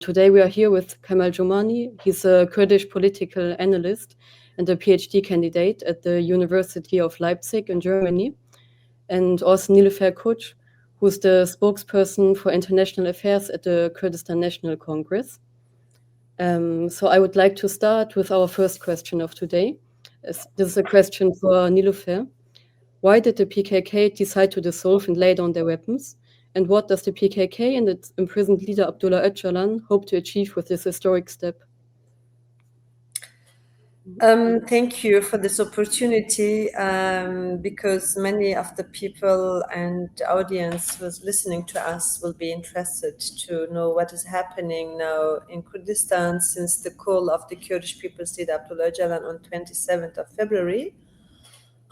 Today we are here with Kemal Chomani. He's a Kurdish political analyst and a PhD candidate at the University of Leipzig in Germany. And also Nilüfer Koç, who's the spokesperson for international affairs at the Kurdistan National Congress. So I would like to start with our first question of today. This is a question for Nilüfer. Why did the PKK decide to dissolve and lay down their weapons? And what does the PKK and its imprisoned leader Abdullah Öcalan hope to achieve with this historic step? Thank you for this opportunity, because many of the people and audience who's listening to us will be interested to know what is happening now in Kurdistan since the call of the Kurdish People's Leader Abdullah Öcalan on 27th of February.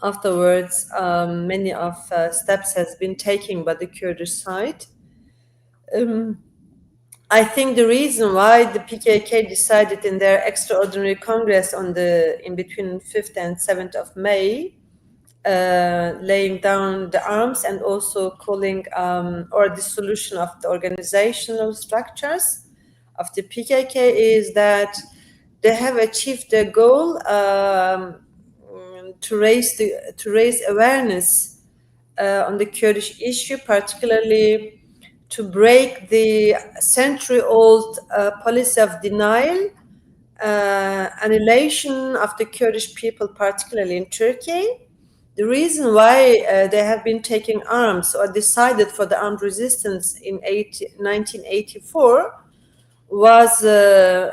Afterwards, many of steps has been taken by the Kurdish side. I think the reason why the PKK decided in their extraordinary congress in between 5th and 7th of May, laying down the arms and also calling or dissolution of the organizational structures of the PKK is that they have achieved their goal to raise awareness on the Kurdish issue, particularly to break the century-old policy of denial, annihilation of the Kurdish people, particularly in Turkey. The reason why they have been taking arms or decided for the armed resistance in 1984 was a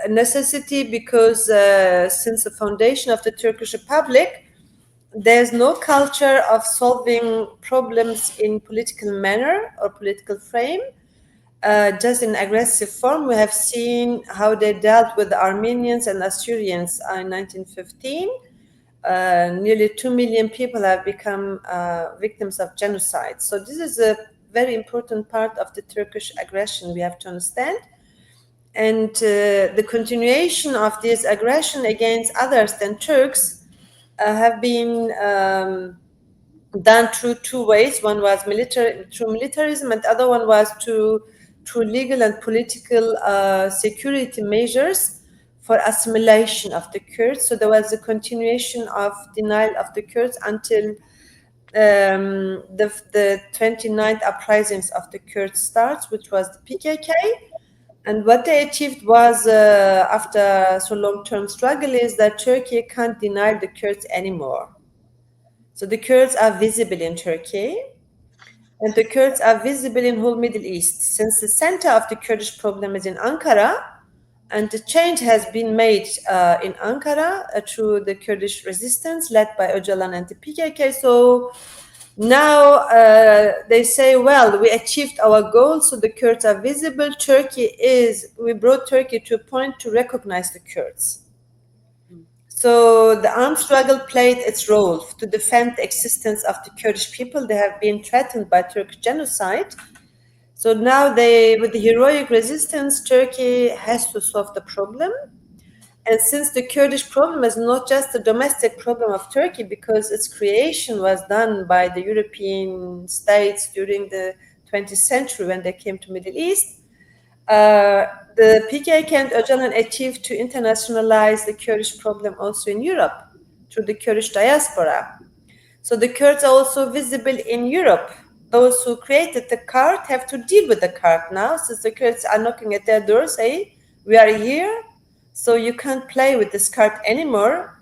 necessity because since the foundation of the Turkish Republic, there's no culture of solving problems in political manner or political frame, just in aggressive form. We have seen how they dealt with the Armenians and Assyrians in 1915. Nearly 2 million people have become victims of genocide. So this is a very important part of the Turkish aggression we have to understand. And the continuation of this aggression against others than Turks have been done through two ways. One was through militarism, and the other one was through legal and political security measures for assimilation of the Kurds. So there was a continuation of denial of the Kurds until the 29th uprisings of the Kurds starts, which was the PKK. And what they achieved was, after so long-term struggle, is that Turkey can't deny the Kurds anymore. So the Kurds are visible in Turkey, and the Kurds are visible in whole Middle East. Since the center of the Kurdish problem is in Ankara, and the change has been made in Ankara through the Kurdish resistance led by Öcalan and the PKK. So now they say, well, we achieved our goal, so the Kurds are visible. We brought Turkey to a point to recognize the Kurds. So the armed struggle played its role to defend the existence of the Kurdish people. They have been threatened by Turkish genocide. So now with the heroic resistance, Turkey has to solve the problem. And since the Kurdish problem is not just a domestic problem of Turkey, because its creation was done by the European states during the 20th century when they came to Middle East, the PKK and Öcalan achieved to internationalize the Kurdish problem also in Europe through the Kurdish diaspora. So the Kurds are also visible in Europe. Those who created the card have to deal with the card now, since the Kurds are knocking at their door, say, we are here, so you can't play with this card anymore.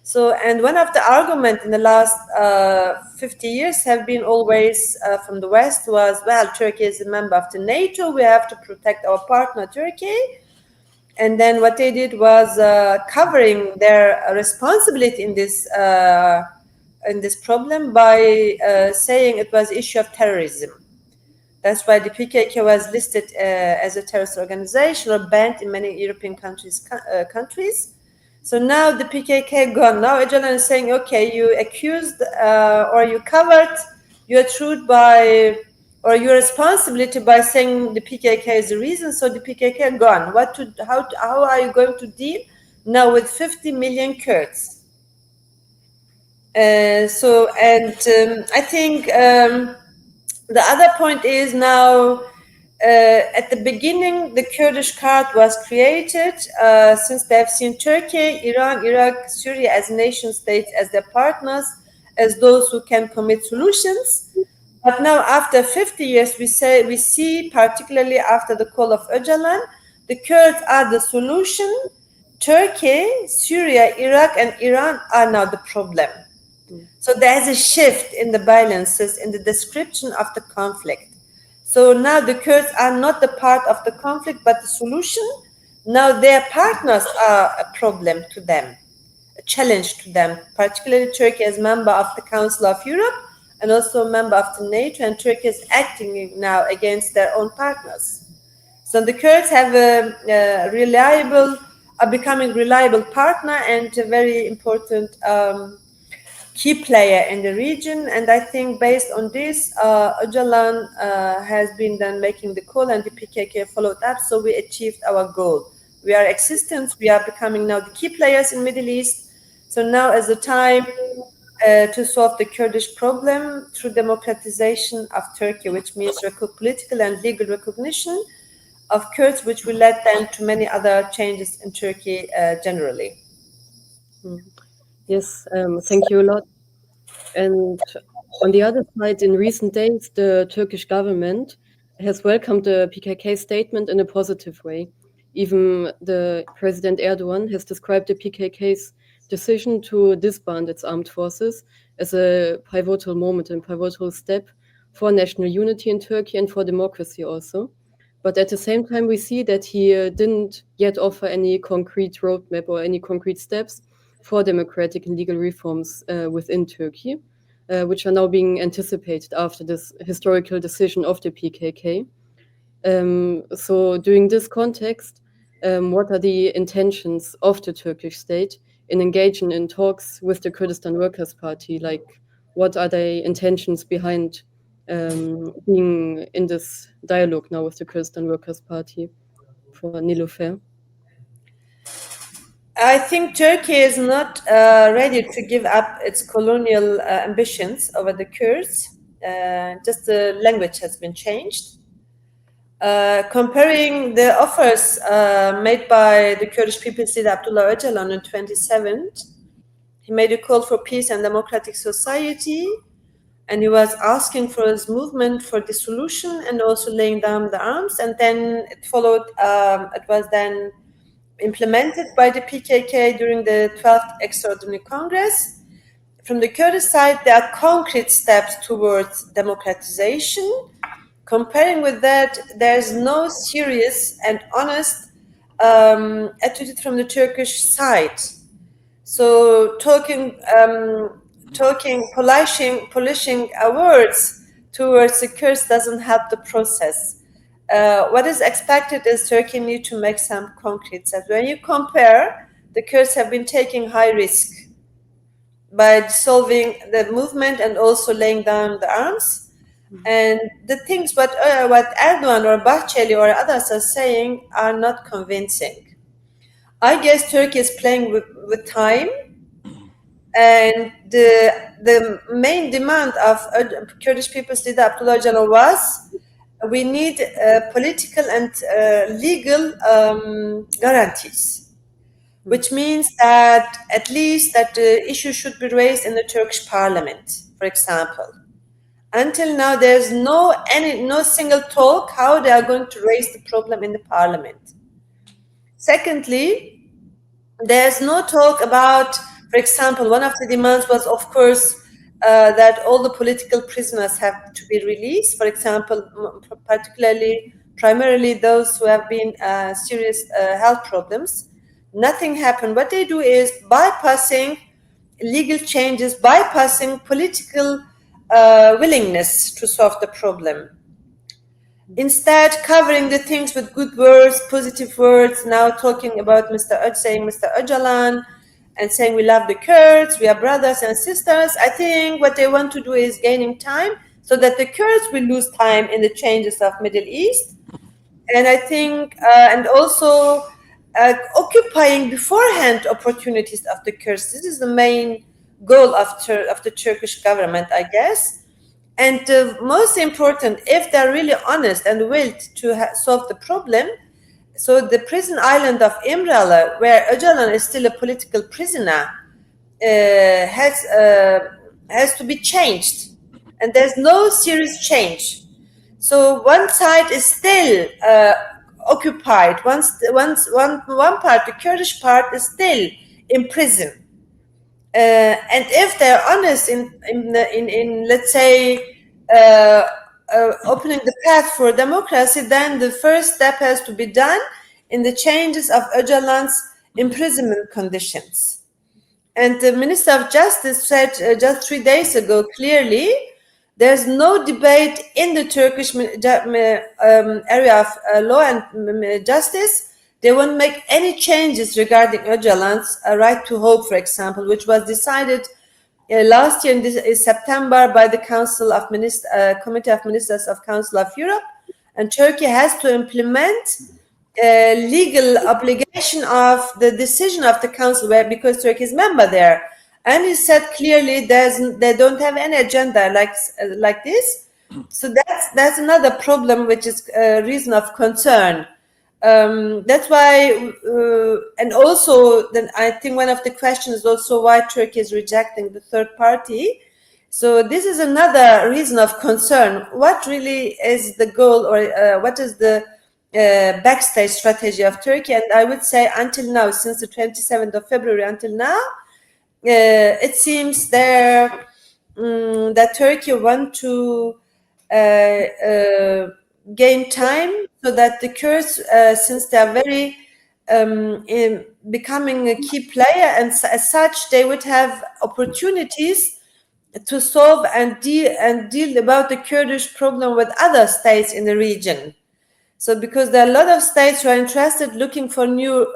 So, and one of the arguments in the last 50 years have been always from the West was, well, Turkey is a member of the NATO, we have to protect our partner Turkey. And then what they did was covering their responsibility in this problem by saying it was issue of terrorism. That's why the PKK was listed as a terrorist organization or banned in many European countries. So now the PKK gone. Now Öcalan is saying, okay, you accused or you covered your truth or your responsibility by saying the PKK is the reason. So the PKK gone. How are you going to deal now with 50 million Kurds? I think the other point is now At the beginning, the Kurdish card was created since they have seen Turkey, Iran, Iraq, Syria as nation states, as their partners, as those who can commit solutions. But now, after 50 years, we see, particularly after the call of Öcalan, the Kurds are the solution. Turkey, Syria, Iraq, and Iran are now the problem. So there's a shift in the balances, in the description of the conflict. So now the Kurds are not the part of the conflict, but the solution. Now their partners are a problem to them, a challenge to them, particularly Turkey as member of the Council of Europe and also a member of the NATO, and Turkey is acting now against their own partners. So the Kurds have are becoming reliable partner and a very important key player in the region. And I think based on this, Öcalan has been then making the call and the PKK followed up. So we achieved our goal. We are existent. We are becoming now the key players in Middle East. So now is the time to solve the Kurdish problem through democratization of Turkey, which means political and legal recognition of Kurds, which will lead then to many other changes in Turkey generally. Yes, thank you a lot. And on the other side, in recent days, the Turkish government has welcomed the PKK statement in a positive way. Even the President Erdogan has described the PKK's decision to disband its armed forces as a pivotal moment and pivotal step for national unity in Turkey and for democracy also. But at the same time, we see that he didn't yet offer any concrete roadmap or any concrete steps for democratic and legal reforms within Turkey, which are now being anticipated after this historical decision of the PKK. So during this context, what are the intentions of the Turkish state in engaging in talks with the Kurdistan Workers' Party? Like, what are the intentions behind being in this dialogue now with the Kurdistan Workers' Party for Nilüfer? I think Turkey is not ready to give up its colonial ambitions over the Kurds. Just the language has been changed. Comparing the offers made by the Kurdish people's leader Abdullah Öcalan on 27th, he made a call for peace and democratic society, and he was asking for his movement for dissolution and also laying down the arms. And then it followed, it was then implemented by the PKK during the 12th Extraordinary Congress. From the Kurdish side, there are concrete steps towards democratization. Comparing with that, there's no serious and honest attitude from the Turkish side. So polishing words towards the Kurds doesn't help the process. What is expected is Turkey needs to make some concrete steps. When you compare, the Kurds have been taking high risk by dissolving the movement and also laying down the arms. And the things what Erdogan or Bahçeli or others are saying are not convincing. I guess Turkey is playing with time, and the main demand of Kurdish people's leader Abdullah Öcalan was, we need political and legal guarantees, which means that at least that the issue should be raised in the Turkish parliament, for example. Until now, there's no single talk how they are going to raise the problem in the parliament. Secondly, there's no talk about, for example, one of the demands was, of course, that all the political prisoners have to be released. For example, primarily those who have been serious health problems. Nothing happened. What they do is bypassing legal changes, bypassing political willingness to solve the problem. Instead, covering the things with good words, positive words, now talking about Mr. Öcalan, and saying we love the Kurds, we are brothers and sisters. I think what they want to do is gaining time so that the Kurds will lose time in the changes of Middle East. And I think, and also occupying beforehand opportunities of the Kurds. This is the main goal of the Turkish government, I guess. And most important, if they're really honest and willed to solve the problem, so the prison island of Imralı, where Öcalan is still a political prisoner, has to be changed, and there's no serious change. So one side is still occupied. One part, the Kurdish part, is still in prison. And if they're honest in let's say opening the path for democracy, then the first step has to be done in the changes of Öcalan's imprisonment conditions. And the Minister of Justice said just 3 days ago clearly, there's no debate in the Turkish area of law and justice. They won't make any changes regarding Öcalan's right to hope, for example, which was decided last year in September by the Committee of Ministers of Council of Europe. And Turkey has to implement legal obligation of the decision of the council, because Turkey is member there, and he said clearly they don't have any agenda like this. So that's another problem, which is a reason of concern. That's why, and also then I think one of the questions is also why Turkey is rejecting the third party. So this is another reason of concern. What really is the goal, or what is the backstage strategy of Turkey? And I would say until now, since the 27th of February until now, it seems that Turkey want to gain time so that the Kurds, since they are very becoming a key player, and as such they would have opportunities to solve and deal about the Kurdish problem with other states in the region. So because there are a lot of states who are interested, looking for new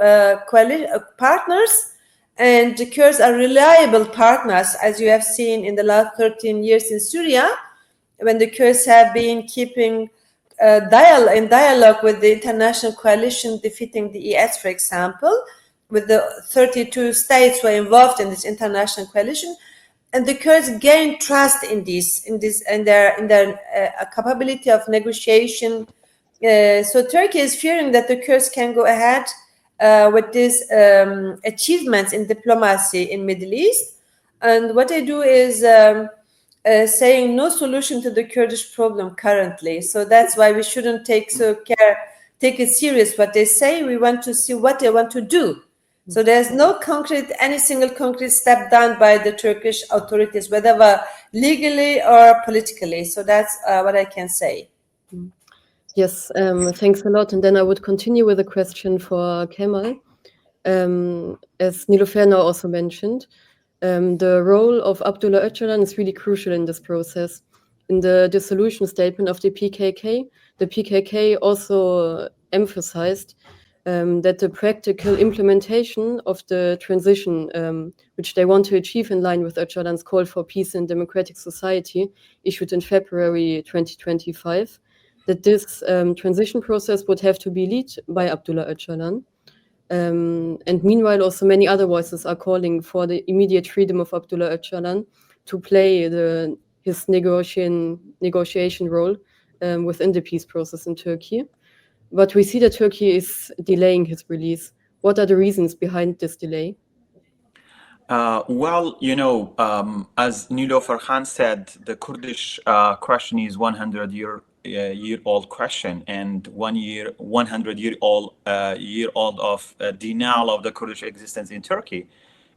partners, and the Kurds are reliable partners, as you have seen in the last 13 years in Syria, when the Kurds have been keeping in dialogue with the international coalition defeating the IS, for example, with the 32 states who are involved in this international coalition. And the Kurds gain trust in their capability of negotiation. So Turkey is fearing that the Kurds can go ahead with these achievements in diplomacy in Middle East. And what they do is saying no solution to the Kurdish problem currently. So that's why we shouldn't take it serious what they say. We want to see what they want to do. So there's no any single concrete step done by the Turkish authorities, whether legally or politically. So that's what I can say. Yes, thanks a lot. And then I would continue with a question for Kemal. As Nilüfer now also mentioned, the role of Abdullah Öcalan is really crucial in this process. In the dissolution statement of the PKK also emphasized that the practical implementation of the transition, which they want to achieve in line with Öcalan's call for peace and democratic society, issued in February 2025, that this transition process would have to be led by Abdullah Öcalan. And meanwhile, also many other voices are calling for the immediate freedom of Abdullah Öcalan to play his negotiation role within the peace process in Turkey. But we see that Turkey is delaying his release. What are the reasons behind this delay? Well, as Nilüfer Khan said, the Kurdish question is 100-year-old question, and 100-year-old of denial of the Kurdish existence in Turkey.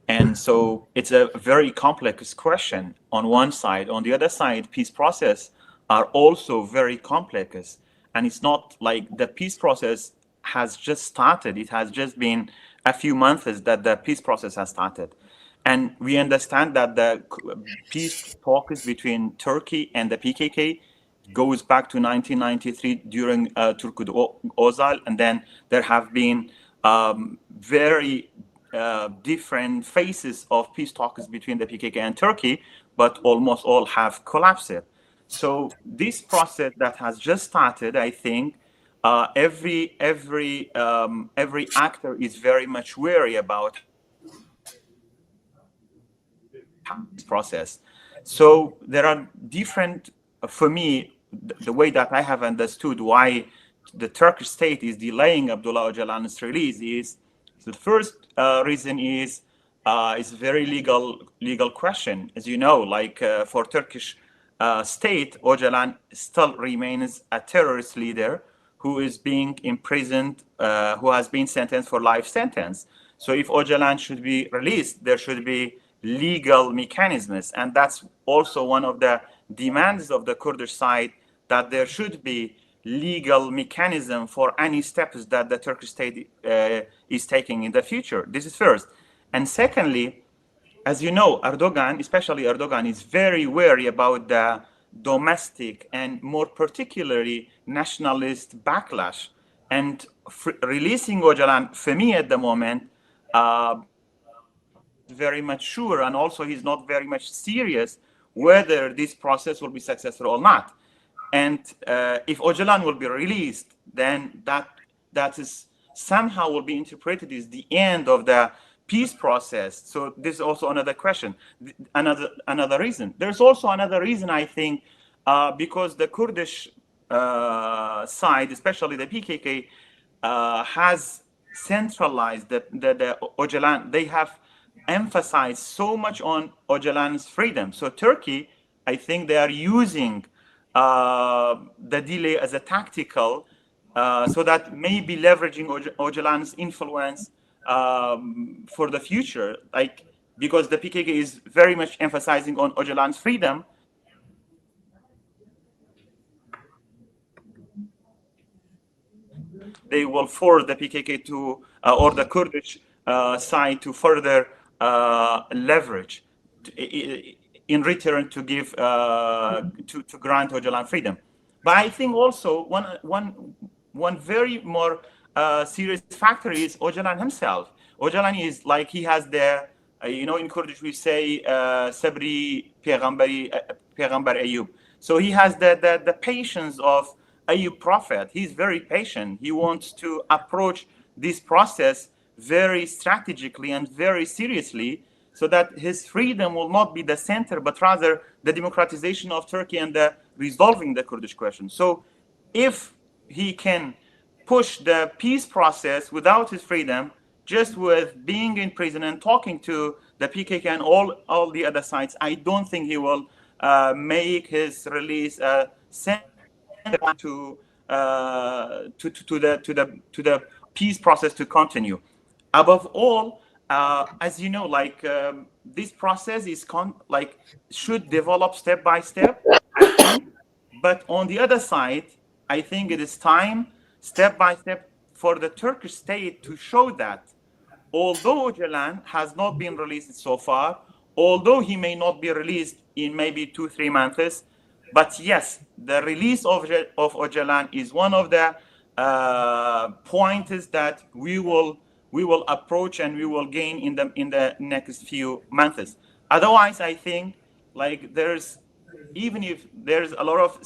And so it's a very complex question on one side. On the other side, peace process are also very complex. And it's not like the peace process has just started. It has just been a few months that the peace process has started. And we understand that the peace talks between Turkey and the PKK goes back to 1993 during Turgut Özal, and then there have been very different phases of peace talks between the PKK and Turkey, but almost all have collapsed. So this process that has just started, I think, every actor is very much wary about this process. So there are different for me, the way that I have understood why the Turkish state is delaying Abdullah Öcalan's release is the first reason is a very legal question. As you know, like for Turkish state, Öcalan still remains a terrorist leader who is being imprisoned, who has been sentenced for life sentence. So if Öcalan should be released, there should be legal mechanisms, and that's also one of the demands of the Kurdish side, that there should be legal mechanism for any steps that the Turkish state is taking in the future. This is first. And secondly, as you know, Erdogan, especially Erdogan, is very wary about the domestic and more particularly nationalist backlash. And releasing Öcalan, for me at the moment, very much sure, and also he's not very much serious whether this process will be successful or not. And if Öcalan will be released, then that is somehow will be interpreted as the end of the peace process. So this is also another question, another reason. There's also another reason, I think, because the Kurdish side, especially the PKK, has centralized the Öcalan. They have emphasized so much on Öcalan's freedom. So Turkey, I think they are using the delay as a tactical, so that maybe leveraging Öcalan's influence for the future, like because the PKK is very much emphasizing on Öcalan's freedom. They will force the PKK to, or the Kurdish side to further leverage in return to give to grant Öcalan freedom. But I think also one very more serious factor is Öcalan himself. Öcalan is like, he has the in Kurdish we say sabri peygamber Ayub. So he has the patience of Ayub prophet. He's very patient. He wants to approach this process very strategically and very seriously, so that his freedom will not be the center, but rather the democratization of Turkey and the resolving the Kurdish question. So if he can push the peace process without his freedom, just with being in prison and talking to the PKK and all the other sides, I don't think he will make his release to the peace process to continue. Above all, as you know, like this process is should develop step by step, I think. But on the other side, I think it is time, step by step, for the Turkish state to show that although Öcalan has not been released so far, although he may not be released in maybe 2-3 months, but yes, the release of Öcalan is one of the points that we will approach and we will gain in the next few months. Otherwise, I think even if there's a lot of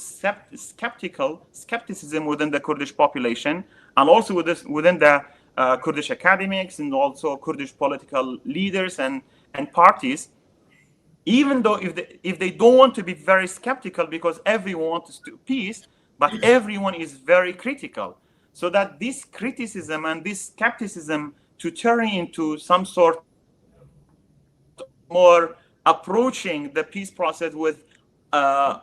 skepticism within the Kurdish population, and also within the Kurdish academics and also Kurdish political leaders and parties, even though if they don't want to be very skeptical, because everyone wants peace, but everyone is very critical. So that this criticism and this skepticism to turn into some sort more approaching the peace process with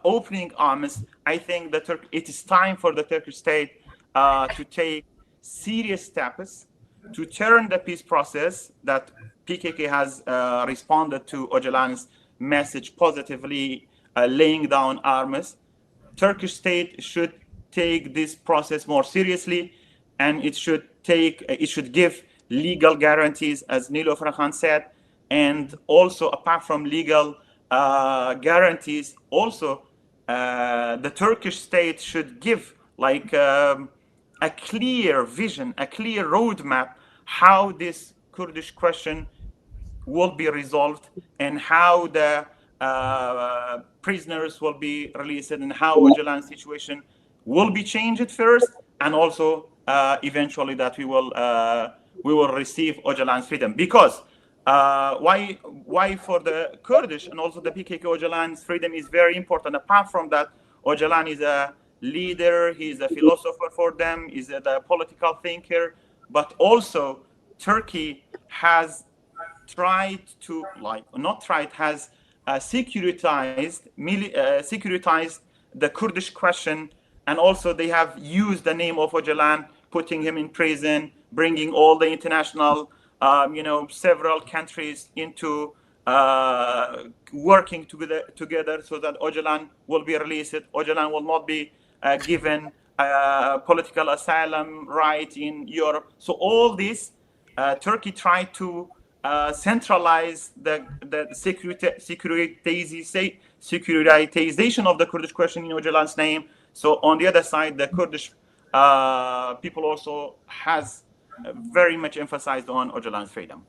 opening arms, I think that it is time for the Turkish state to take serious steps to turn the peace process. That PKK has responded to Öcalan's message positively, laying down arms. Turkish state should take this process more seriously, and it should give legal guarantees, as Nilüfer Koç said, and also apart from legal guarantees, also the Turkish state should give a clear vision, a clear roadmap how this Kurdish question will be resolved, and how the prisoners will be released, and how Öcalan's situation will be changed first, and also eventually that we will receive Öcalan's freedom. Because why for the Kurdish and also the PKK, Öcalan's freedom is very important. Apart from that, Öcalan is a leader, he's a philosopher for them, he's a political thinker, but also Turkey has tried to, has securitized the Kurdish question, and also they have used the name of Öcalan, putting him in prison, bringing all the international, several countries into working together so that Öcalan will be released. Öcalan will not be given political asylum right in Europe. So all this, Turkey tried to centralize the securitization of the Kurdish question in Öcalan's name. So on the other side, the Kurdish people also has very much emphasized on Öcalan's freedom.